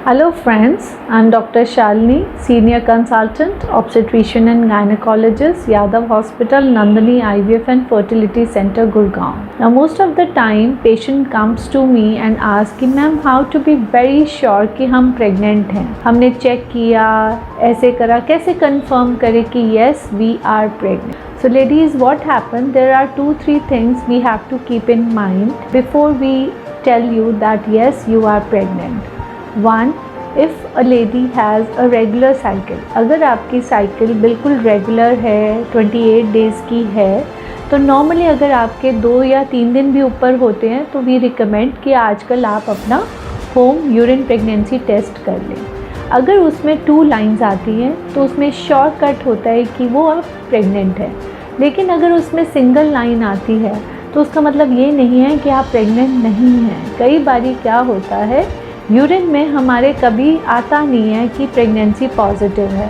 Hello friends, I'm Dr. Shalini, Senior Consultant, Obstetrician and Gynecologist, Yadav Hospital, Nandini IVF and Fertility Center, Gurgaon. Now most of the time patient comes to me and asks कि ma'am how to be very sure कि हम pregnant हैं. हमने check किया, ऐसे करा, कैसे confirm करें कि yes we are pregnant. So ladies, what happened? There are 2-3 things we have to keep in mind before we tell you that yes you are pregnant. One, if a lady has a regular cycle, अगर आपकी cycle बिल्कुल regular है, 28 days की है, तो normally अगर आपके 2 या 3 दिन भी ऊपर होते हैं तो वी रिकमेंड कि आजकल आप अपना होम यूरिन प्रेगनेंसी टेस्ट कर लें. अगर उसमें 2 लाइंस आती हैं तो उसमें शॉर्टकट होता है कि वो आप प्रेग्नेंट हैं. लेकिन अगर उसमें सिंगल लाइन आती है तो उसका मतलब ये नहीं है कि आप प्रेग्नेंट नहीं हैं. कई बारी क्या होता है, यूरिन में हमारे कभी आता नहीं है कि प्रेगनेंसी पॉजिटिव है.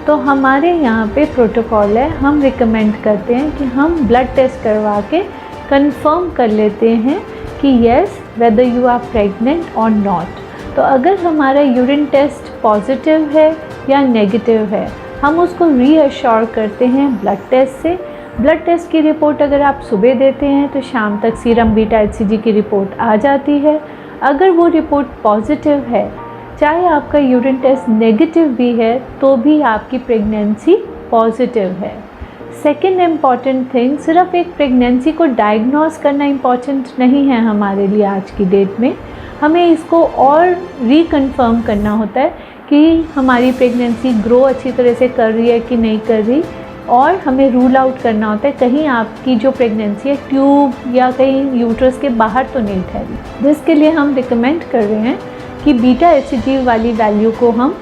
तो हमारे यहाँ पे प्रोटोकॉल है, हम रिकमेंड करते हैं कि हम ब्लड टेस्ट करवा के कंफर्म कर लेते हैं कि yes whether you are pregnant और नॉट. तो अगर हमारा यूरिन टेस्ट पॉजिटिव है या नेगेटिव है, हम उसको रीअश्योर करते हैं ब्लड टेस्ट से. ब्लड टेस्ट की रिपोर्ट अगर आप सुबह देते हैं तो शाम तक सीरम बीटा HCG की रिपोर्ट आ जाती है. अगर वो रिपोर्ट पॉजिटिव है, चाहे आपका यूरिन टेस्ट नेगेटिव भी है, तो भी आपकी प्रेगनेंसी पॉजिटिव है. सेकेंड इम्पॉर्टेंट थिंग, सिर्फ एक प्रेगनेंसी को डायग्नोस करना इम्पॉर्टेंट नहीं है हमारे लिए आज की डेट में. हमें इसको और रिकन्फर्म करना होता है कि हमारी प्रेगनेंसी ग्रो अच्छी तरह से कर रही है कि नहीं कर रही, और हमें रूल आउट करना होता है कहीं आपकी जो प्रेगनेंसी है ट्यूब या कहीं यूट्रस के बाहर तो नहीं ठहरी. जिसके लिए हम रिकमेंड कर रहे हैं कि बीटा HCG वाली वैल्यू को हम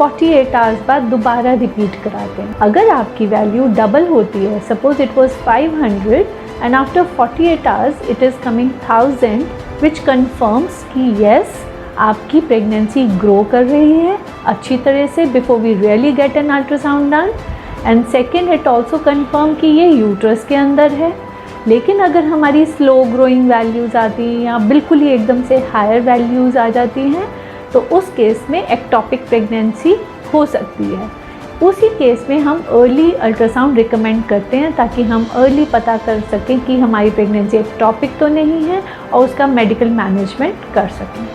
48 आवर्स बाद दोबारा रिपीट कराते हैं. अगर आपकी वैल्यू डबल होती है, suppose it was 500 and after 48 hours it is coming 1000, which confirms कि येस आपकी प्रेगनेंसी ग्रो कर रही है अच्छी तरह से before we really get an ultrasound done. And second, it also confirm कि ये यूट्रस के अंदर है. लेकिन अगर हमारी स्लो ग्रोइंग वैल्यूज़ आती हैं या बिल्कुल ही एकदम से हायर वैल्यूज़ आ जाती हैं, तो उस केस में एक्टॉपिक प्रेगनेंसी हो सकती है. उसी केस में हम अर्ली अल्ट्रासाउंड रिकमेंड करते हैं ताकि हम अर्ली पता कर सकें कि हमारी प्रेगनेंसी एक्टॉपिक तो नहीं है और उसका मेडिकल मैनेजमेंट कर सकें.